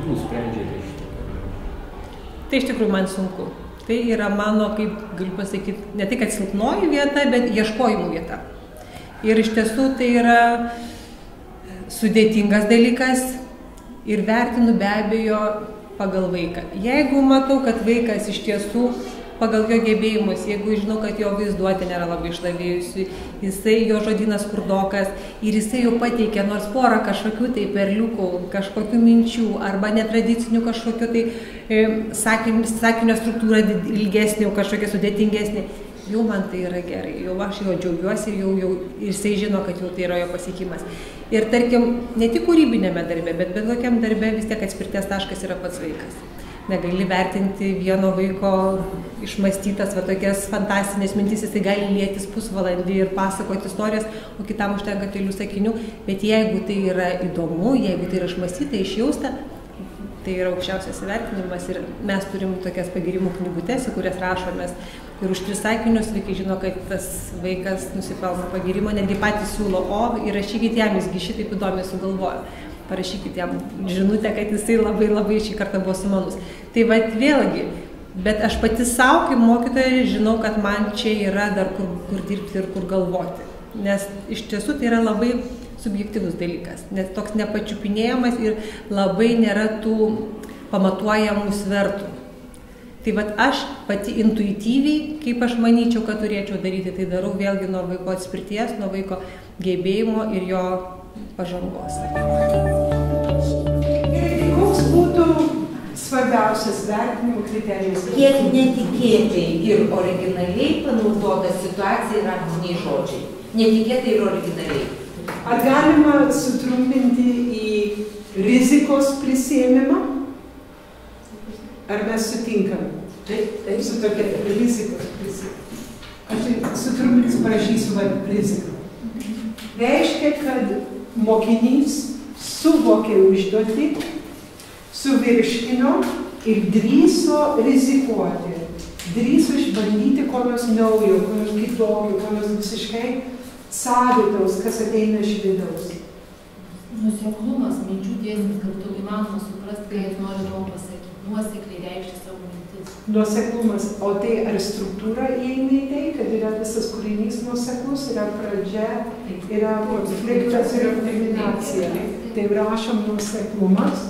nusprendžiate šitą? Tai iš tikrųjų man sunku. Tai yra mano, kaip galiu pasakyti, ne tik kad silpnoji vieta, bet ieškojimų vieta. Ir iš tiesų tai yra sudėtingas dalykas ir vertinu be abejo pagal vaiką. Jeigu matau, kad vaikas iš tiesų pagal jo gebėjimus, jeigu žinau, kad jo vaizduotė nėra labai išlavėjusi, jisai, jo žodynas skurdokas ir jisai jau pateikia nors porą kažkokių tai perliukų, kažkokių minčių arba netradicinių kažkokių tai sakinio struktūra ilgesnė, kažkokia sudėtingesnė, jau man tai yra gerai, jau aš jo džiaugiuosi ir jau jisai žino, kad jau tai yra jo pasiekimas. Ir tarkim, ne tik kūrybinėme darbe, bet kokiam darbe vis tiek atspirties taškas yra pats vaikas. Negali vertinti vieno vaiko išmąstytas va tokias fantastinės mintis, jisai gali lietis pusvalandį ir pasakoti istorijas, o kitam užtenka kelių sakinių, bet jeigu tai yra įdomu, jeigu tai yra išmąstyta, išjausta, tai yra aukščiausias įvertinimas ir mes turim tokias pagyrimų knygutes, į kurias rašomės ir už 3 sakinius vaikai žino, kad tas vaikas nusipelno pagyrimo, netgi patys siūlo, o įrašykit jam, jisgi šitaip įdomiai sugalvojo. Parašykit jam žinutę, kad jisai labai šį kartą buvo sumanus. Tai va vėlgi, bet aš pati savo kaip mokytoja žinau, kad man čia yra dar kur dirbti ir kur galvoti. Nes iš tiesų tai yra labai subjektyvus dalykas, nes toks nepačiupinėjamas ir labai nėra tų pamatuojamų svertų. Tai vat aš pati intuityviai, kaip aš manyčiau, kad turėčiau daryti, tai darau vėlgi nuo vaiko atspirties, nuo vaiko gebėjimo ir jo pažangos. Ir koks būtų svarbiausias vertinimo kriterijus? Kiek netikėtai ir originaliai panaudota situacija ir raktiniai žodžiai. Netikėtai ir originaliai. Ar galima sutrumpinti į rizikos prisėmimą? Ar mes sutinkam? Taip, su tokia rizikos prisėmimą. Aš sutrumpinti parašysiu riziką. Reiškia, kad mokinys suvokė užduotį, suvirškino ir drįso rizikuoti. Drįso išbandyti ko nors naujo, ko nors kitokio, ko nors visiškai savitaus, kas ateina iš vidaus. Nuoseklumas, minčių dėsnis, kad tu įmanoma suprasti, kai jis nori to pasakyti. Nuosekliai reikšti savo mintis. Nuoseklumas. O tai ar struktūra įeina į tai, kad yra visas kūrinys nuoseklus, yra pradžia, yra konfliktas ir kulminacija. Tai rašom nuoseklumas.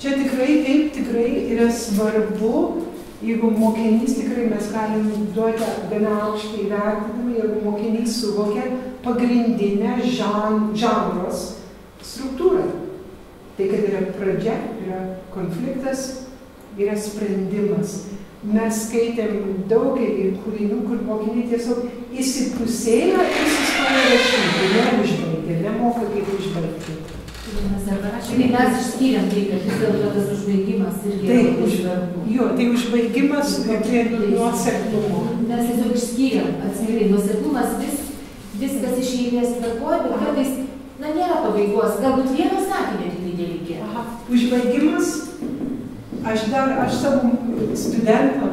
Čia tikrai taip, tikrai yra svarbu, jeigu mokinys tikrai mes galim duoti gana aukštą įvertinimą, jeigu mokinys suvokia pagrindinę žanros struktūrą. Tai, kad yra pradžia, yra konfliktas, yra sprendimas. Mes skaitėm daugelį kūrinių, kur mokiniai tiesiog įsipusėjo ir sustojo rašyti, neužbaigė, nemoka kaip užbaigti. Mes išskyrėm tai, kad vis dėlto tas užbaigimas irgi yra svarbu. Jo, tai užbaigimas prie nuoseklumo. Mes tiesiog išskyrėm atskirai. Nuoseklumas viskas iš eilės tvarkoja, bet kartais, nėra pabaigos. Galbūt vieną sakinį tik tai nereikėtų. Užbaigimas, aš savo studentam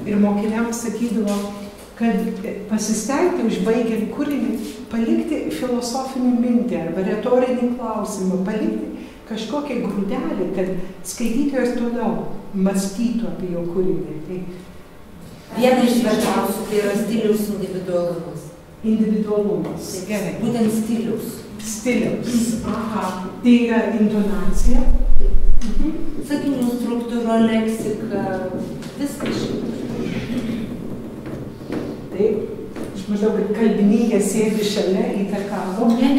ir mokiniams sakydavo, kad pasistengti užbaigiant kūrinį, palikti filosofinį mintį arba retorinį klausimą, palikti kažkokią grūdelį, kad skaitytojas toliau mąstytų apie jo kūrinį. Viena iš svarbiausių tai yra stiliaus individualumas. Individualumas. Gerai. Būtent stiliaus. Stiliaus. Aha. Tai yra intonacija. Sakinių struktūra, leksika, viskas. Taip. Aš matau, kad kalbininkė sėdi šalia įtakavo. Ne.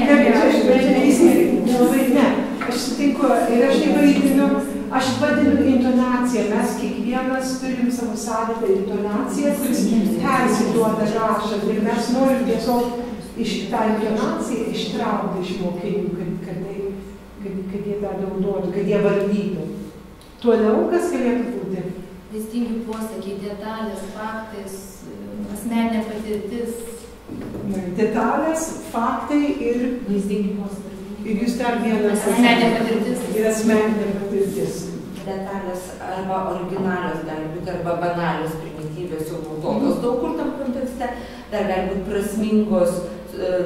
Aš sutinku ir aš įvaidinu, aš vadinu intonaciją. Mes kiekvienas turim savo savitą intonaciją, kuris persiduoda rašant. Ir mes norim tiesiog iš tą intonaciją ištraukti iš mokinių, kad jie tą naudotų, kad jie valdytų. Toliau kas galėtų būti? Vaizdingi posakiai, detalės, faktais, asmeninė patirtis. Detalės, faktai ir vaizdingi posakiai. Ir jūs dar vienas asmeninė patirtis. Ir asmeninė patirtis. Detalės arba originalios gali būti, arba banalios, primityvios, jau naudotos daug kur tam kontekste. Dar gali būti prasmingos,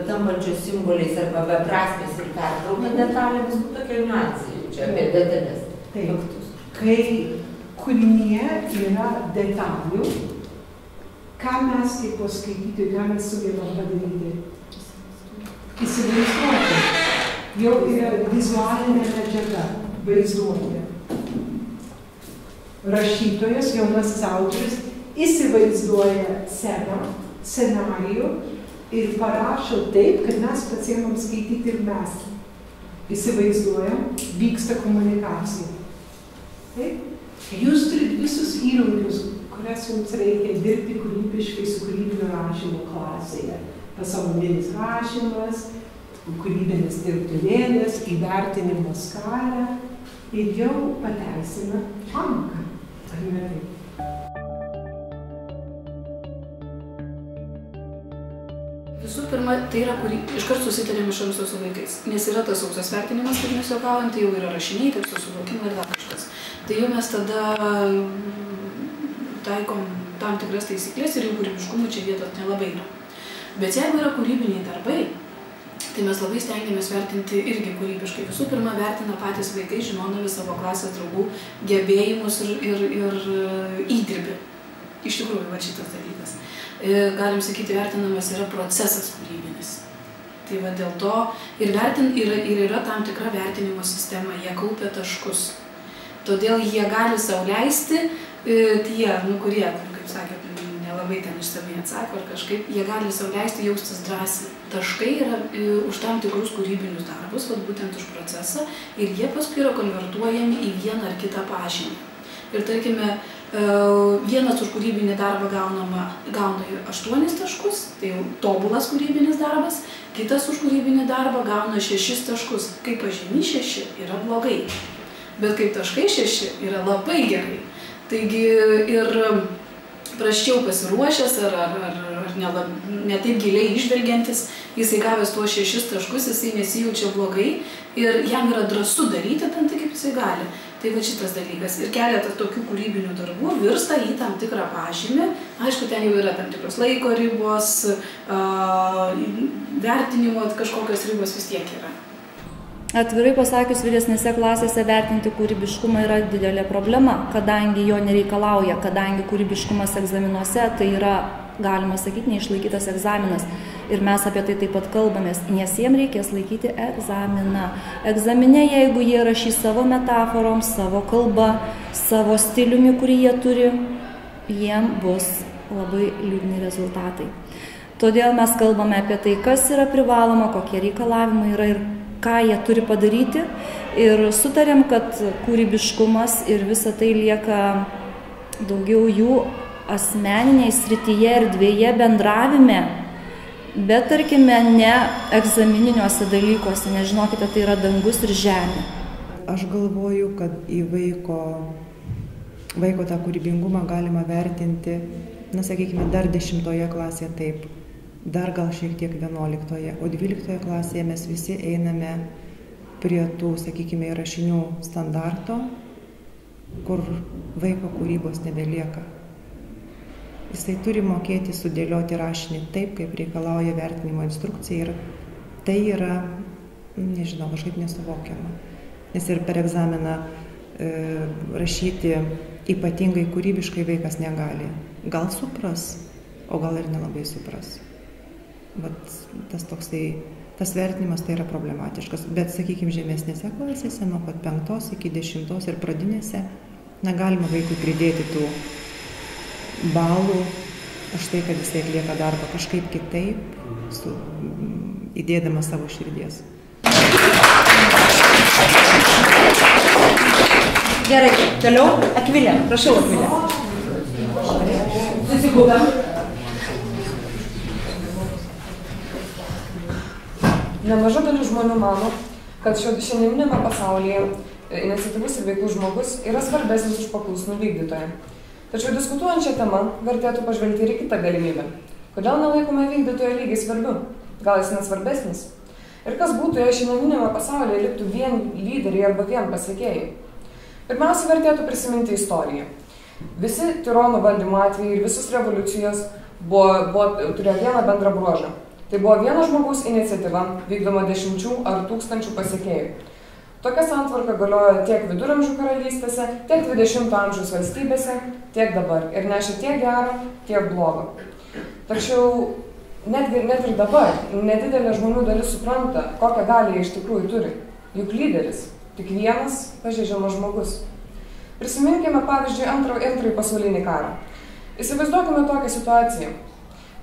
tampančios simboliais arba beprasmės ir pertraukta detalėmis, tokia niuansai čia apie detalės. Taip, kai kūrinyje yra detalių, ką mes kaip paskaityti, ką mes sugebam padaryti? Įsivaizduoti. Jau yra vizualinė medžiaga, vaizduoti. Rašytojas, jaunasis autorius, įsivaizduoja scenarijų ir parašo taip, kad mes pasiemam skaityti ir mes. Įsivaizduojam, vyksta komunikacija. Taip? Jūs turite visus įrankius, kurias jums reikia dirbti kūrybiškai su kūrybinio rašymo klasėje. Pasaulinis rašymas, kūrybinis dirbtuvėlės, įvertinimo skalę ir jau pateisina pamoką. Ar ne taip? Visų pirma, tai yra, kurį iškart susitarėm iš anksto su vaikais, nes yra tas sausas vertinimas, kaip mes juokaujam, tai jau yra rašiniai, tekstų suvokimai ir dar kažkas. Tai jau mes tada taikom tam tikras taisyklės ir jau kūrybiškumų čia vietos nelabai yra. Bet jeigu yra kūrybiniai darbai, tai mes labai stengiamės vertinti irgi kūrybiškai. Visų pirma, vertina patys vaikai, žinodami savo klasės draugų gebėjimus ir įdirbį. Iš tikrųjų, va šitas dalykas. Galim sakyti, vertinamas yra procesas kūrybinis. Tai va dėl to ir yra tam tikra vertinimo sistema, jie kaupia taškus. Todėl jie gali sau leisti, tie, kurie, kaip sakė, nelabai ten išsamiai atsako ar kažkaip, jie gali sau leisti jaustis drąsiai. Taškai yra už tam tikrus kūrybinius darbus, vat būtent už procesą, ir jie paskui yra konvertuojami į vieną ar kitą pažymį. Ir tarkime, vienas už kūrybinį darbą gauna 8 taškus, tai jau tobulas kūrybinis darbas, kitas už kūrybinį darbą gauna 6 taškus. Kaip pažymį 6 yra blogai, bet kaip taškai 6 yra labai gerai. Taigi ir prasčiau pasiruošęs ar ne taip giliai išvelgiantis, jisai gavęs tuos 6 taškus, jisai nesijaučia blogai ir jam yra drąsu daryti tam tai, kaip jisai gali. Tai va šitas dalykas. Ir keletas tokių kūrybinių darbų virsta į tam tikrą pažymį. Aišku, ten jau yra tam tikros laiko ribos, vertinimo kažkokios ribos vis tiek yra. Atvirai pasakius, vyresnėse klasėse vertinti kūrybiškumą yra didelė problema, kadangi jo nereikalauja, kadangi kūrybiškumas egzaminuose tai yra, galima sakyti, neišlaikytas egzaminas. Ir mes apie tai taip pat kalbamės, nes jiems reikės laikyti egzaminą. Egzamine, jeigu jie rašys savo metaforom, savo kalba, savo stiliumi, kurį jie turi, jiems bus labai liūdni rezultatai. Todėl mes kalbame apie tai, kas yra privaloma, kokie reikalavimai yra ir ką jie turi padaryti. Ir sutarėm, kad kūrybiškumas ir visa tai lieka daugiau jų asmeninėje srityje, erdvėje, bendravime, bet tarkime ne egzamininiuose dalykuose, nes žinokite, tai yra dangus ir žemė. Aš galvoju, kad į vaiko tą kūrybingumą galima vertinti, sakykime, dar 10 klasėje taip, dar gal šiek tiek 11, o 12 klasėje mes visi einame prie tų, sakykime, rašinių standarto, kur vaiko kūrybos nebelieka. Jisai turi mokėti sudėlioti rašinį taip, kaip reikalauja vertinimo instrukcija, ir tai yra, nežinau, kažkaip nesuvokiama. Nes ir per egzaminą rašyti ypatingai kūrybiškai vaikas negali. Gal supras, o gal ir nelabai supras. Bet tas vertinimas tai yra problematiškas. Bet, sakykime, žemesnėse klasėse, nuo pat 5 iki 10 ir pradinėse, negalima vaikui pridėti tų balų už tai, kad jisai atlieka darbą kažkaip kitaip, įdėdamas savo širdies. Gerai, toliau Akvilė. Prašau, Akvilė. Susikūpėm. Nemaža dalis žmonių mano, kad šiandieninėme pasaulyje iniciatyvus ir veiklus žmogus yra svarbesnis už paklusnų vykdytoją. Tačiau diskutuojant šią temą, vertėtų pažvelgti ir į kitą galimybę. Kodėl nelaikome vykdytojo lygiai svarbiu? Gal jis nesvarbesnis? Ir kas būtų, jei šiandieninėme pasaulyje liktų vien lyderiai arba vien pasiekėjai? Pirmiausia, vertėtų prisiminti istoriją. Visi tironų valdymo atvejai ir visos revoliucijos turėjo vieną bendrą bruožą. Tai buvo vieno žmogaus iniciatyva, vykdoma 10 ar 1000 pasekėjų. Tokia santvarka galiojo tiek viduramžių karalystėse, tiek 20 amžiaus valstybėse, tiek dabar. Ir nešė tiek gero, tiek blogo. Tačiau net ir dabar nedidelė žmonių dalis supranta, kokią galią jie iš tikrųjų turi. Juk lyderis tik vienas pažeidžiamas žmogus. Prisiminkime pavyzdžiui antrąjį pasaulinį karą. Įsivaizduokime tokią situaciją.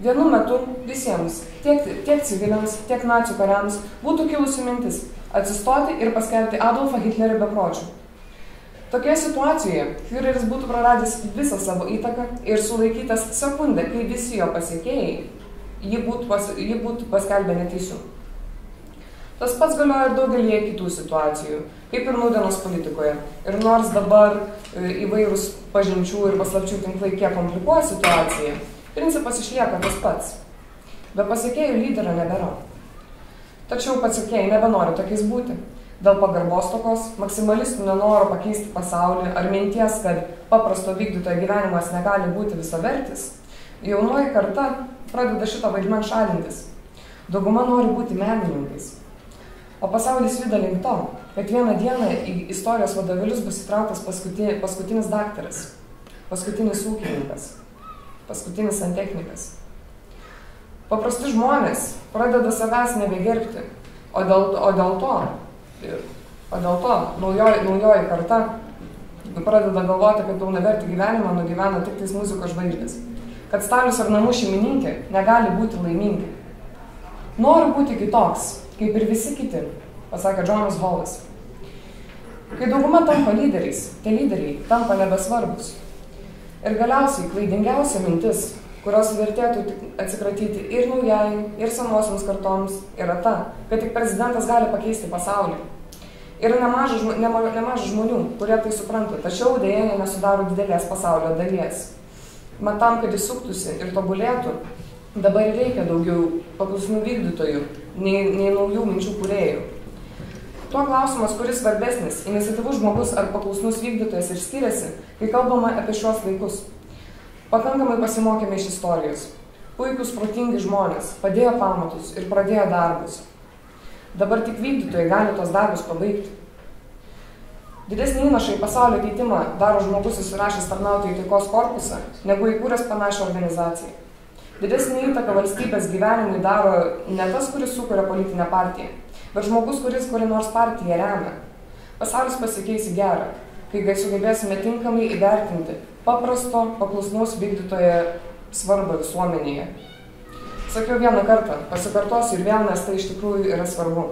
Vienu metu visiems, tiek civiliams, tiek nacių kariams, būtų kilusi mintis atsistoti ir paskelbti Adolfą Hitlerį bepročiu. Tokioje situacijoje Führeris būtų praradęs visą savo įtaką ir sulaikytas sekundę, kai visi jo pasiekėjai jį būtų paskelbę neteisiu. Tas pats galioja ir daugelį kitų situacijų, kaip ir nūdienos politikoje. Ir nors dabar įvairūs pažinčių ir paslapčių tinklai kiek komplikuoja situaciją, principas išlieka tas pats. Be pasiekėjų lyderio nebėra. Tačiau pasiekėjai nebenori tokiais būti. Dėl pagarbos stokos, maksimalistų nenoro pakeisti pasaulį ar minties, kad paprasto vykdytojo gyvenimas negali būti visavertis, jaunoji karta pradeda šitą vaidmenį šalintis. Dauguma nori būti menininkais. O pasaulis juda link to, kad vieną dieną į istorijos vadovėlius bus įtrauktas paskutinis daktaras, paskutinis ūkininkas, paskutinis santechnikas. Paprasti žmonės pradeda savęs nebegerbti, o dėl to naujoji karta pradeda galvoti, kad pilnavertį gyvenimą nugyvena tik tais muzikos žvaigždės. Kad stalius ar namų šeimininkė negali būti laimingi. Noriu būti kitoks, kaip ir visi kiti, pasakė Džonas Holas. Kai dauguma tampa lyderiais, tie lyderiai tampa nebesvarbus. Ir galiausiai klaidingiausia mintis, kurios vertėtų atsikratyti ir naujai, ir senosioms kartoms, yra ta, kad tik prezidentas gali pakeisti pasaulį. Yra nemažas žmonių, kurie tai supranta, tačiau dėja jie nesudaro didelės pasaulio dalies. Mat tam, kad jis suktųsi ir tobulėtų, dabar reikia daugiau paklusnių vykdytojų, nei naujų minčių kūrėjų. Tuo klausimas, kuris svarbesnis, iniciatyvus žmogus ar paklusnus vykdytojas ir skiriasi, kai kalbama apie šiuos laikus. Pakankamai pasimokėme iš istorijos. Puikus, protingi žmonės padėjo pamatus ir pradėjo darbus. Dabar tik vykdytojai gali tos darbus pabaigti. Didesnį įnašą į pasaulio keitimą daro žmogus įsirašęs tarnauti į taikos korpusą, negu įkūręs panašią organizaciją. Didesnį įtaką valstybės gyvenimui daro ne tas, kuris sukuria politinę partiją, bet žmogus, kuris kuri nors partiją remia. Pasaulis pasikeis į gerą, kai sugebėsime tinkamai įvertinti paprasto, paklusnaus vykdytojo svarbą visuomenėje. Sakiau vieną kartą, pasikartosiu ir vėl, nes tai iš tikrųjų yra svarbu.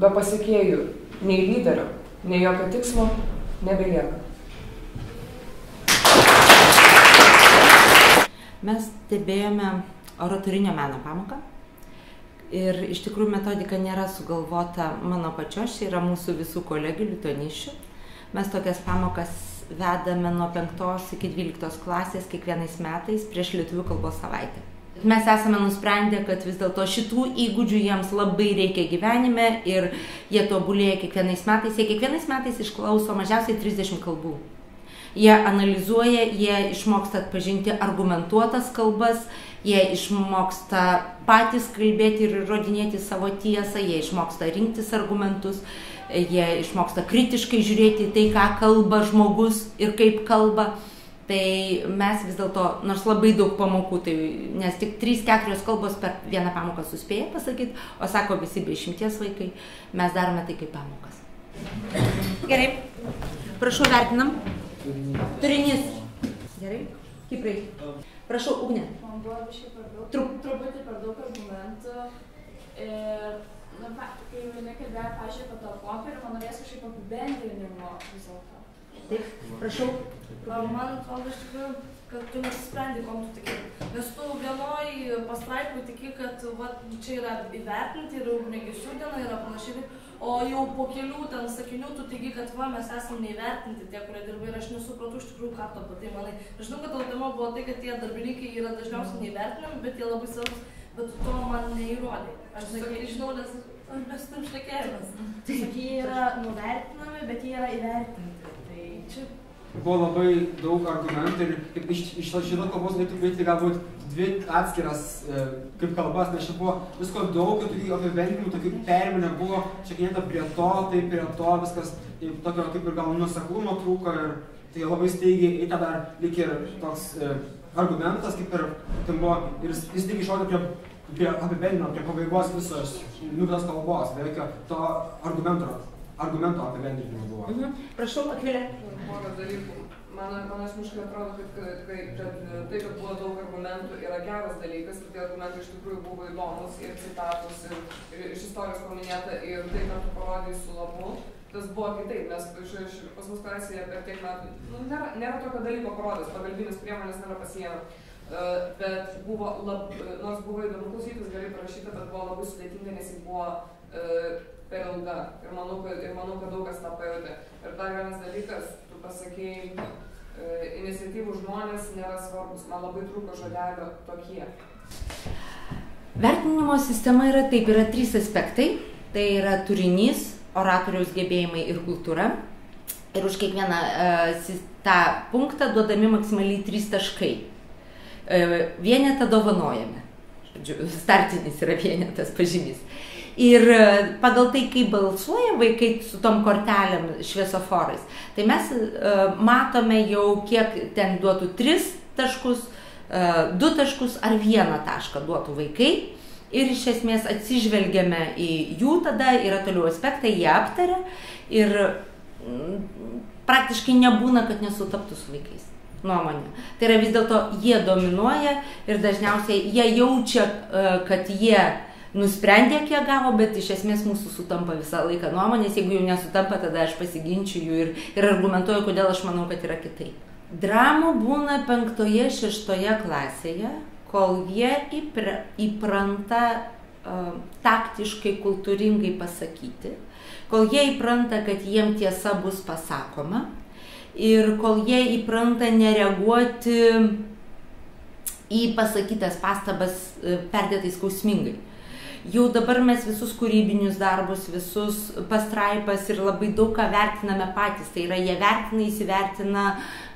Be pasiekėjų nei lyderio, nei jokio tikslo nebelieka. Mes stebėjome oratorinio meno pamoką ir iš tikrųjų metodika nėra sugalvota mano pačios, čia yra mūsų visų kolegių lituanisčių. Mes tokias pamokas vedame nuo 5 iki 12 klasės kiekvienais metais prieš lietuvių kalbos savaitę. Mes esame nusprendę, kad vis dėlto šitų įgūdžių jiems labai reikia gyvenime ir jie tobulėja kiekvienais metais. Jie kiekvienais metais išklauso mažiausiai 30 kalbų. Jie analizuoja, jie išmoksta atpažinti argumentuotas kalbas, jie išmoksta patys kalbėti ir įrodinėti savo tiesą, jie išmoksta rinktis argumentus, jie išmoksta kritiškai žiūrėti tai, ką kalba žmogus ir kaip kalba. Tai mes vis dėlto, nors labai daug pamokų, tai, nes tik 3-4 kalbos per vieną pamoką suspėja pasakyti, o sako visi be išimties vaikai, mes darome tai kaip pamokas. Gerai, prašau vertinam. Turinys. Gerai, Kiprai. Prašau, Ugnė. Man buvo truputį per daug argumentų ir, kai jinai kalbėjo, pažiūrėjau, apie tą popierį, man norės kažkaip apibendrinimo vis dėlto. Taip, prašau. Man atrodo, iš tikrųjų, kad tu nesisprendi, kom tu tiki. Nes tu vienoj pastraipų tiki, kad čia yra įvertinti ir ugniagesių diena yra panašiai, o jau po kelių ten sakinių tu tiki, kad mes esame neįvertinti tie, kurie dirba ir aš nesupratau iš tikrųjų, ką tu apie tai manai. Žinau, kad tavo tema buvo tai, kad tie darbininkai yra dažniausiai neįvertinami, bet jie labai svarbus, bet tu to man neįrodai. Aš žinau, nes mes turim šnekėjimas. Sakai, jie yra nuvertinami, bet jie yra įvertinti. Tai čia buvo labai daug argumentų ir iš šito kalbos galėtų veikti galbūt dvi atskiras kaip kalbas, nes čia buvo visko daug, tokių apibendrinimų, tokių perminę buvo, čia kiekviena prie to, viskas tokio kaip ir gal nuoseklumo trūko ir tai labai staigiai eita dar lyg ir toks argumentas, kaip ir tai buvo, ir jis tik išrodė prie apibendrinimo, prie pabaigos visos nubitos kalbos, be jokio to argumento apibendrinimo buvo. Prašau, Akvilė. Porą dalykų. Man asmeniškai atrodo, kad tai, kad buvo daug argumentų, yra geras dalykas, ir tie argumentai iš tikrųjų buvo įdomus, ir citatus, ir iš istorijos paminėta, ir tai, kad tu parodai su lapu, tas buvo kitaip, nes pas mus klasėje per tiek metų nėra tokio dalyko parodęs, pagalbinės priemonės nėra pasiėmę. Bet buvo, nors buvo įdomu klausytis, gerai parašyta, bet buvo labai sudėtinga, nes ji buvo per ilga. Ir manau, kad daug kas tą pajutė. Ir dar vienas dalykas, tu pasakėjai, iniciatyvų žmonės nėra svarbus. Man labai trūko žodelio tokie. Vertinimo sistema yra taip, yra 3 aspektai. Tai yra turinys, oratoriaus gebėjimai ir kultūra. Ir už kiekvieną tą punktą duodami maksimaliai 3 taškai. Vienetą dovanojame. Startinis yra vienetas pažymys. Ir pagal tai, kaip balsuoja vaikai su tom kortelėm šviesoforais, tai mes matome jau, kiek ten duotų 3 taškus, 2 taškus ar 1 tašką duotų vaikai. Ir iš esmės atsižvelgiame į jų, tada yra toliau aspektai, jie aptaria ir praktiškai nebūna, kad nesutaptų su vaikais nuomonė. Tai yra vis dėlto jie dominuoja ir dažniausiai jie jaučia, kad jie nusprendė, kiek gavo, bet iš esmės mūsų sutampa visą laiką nuomonės. Jeigu jau nesutampa, tada aš pasiginčiu jų ir argumentuoju, kodėl aš manau, kad yra kitaip. Dramų būna 5-6 klasėje, kol jie įpranta taktiškai, kultūringai pasakyti, kol jie įpranta, kad jiem tiesa bus pasakoma ir kol jie įpranta nereaguoti į pasakytas pastabas perdėtai skausmingai. Jau dabar mes visus kūrybinius darbus, visus pastraipas ir labai daug ką vertiname patys. Tai yra, jie vertina, įsivertina,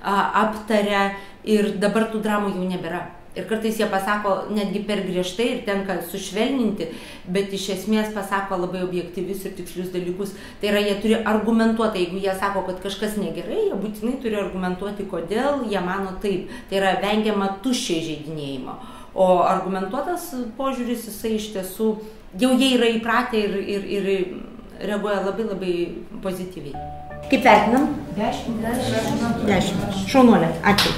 aptaria ir dabar tų dramų jau nebėra. Ir kartais jie pasako netgi per griežtai ir tenka sušvelninti, bet iš esmės pasako labai objektyvius ir tikslius dalykus. Tai yra, jie turi argumentuoti, jeigu jie sako, kad kažkas negerai, jie būtinai turi argumentuoti, kodėl jie mano taip. Tai yra, vengiama tuščiai žaidinėjimo. O argumentuotas požiūris, jisai iš tiesų, jau jie yra įpratę ir reaguoja labai labai pozityviai. Kaip vertinam? 10. 10. Šaunuolė, ačiū.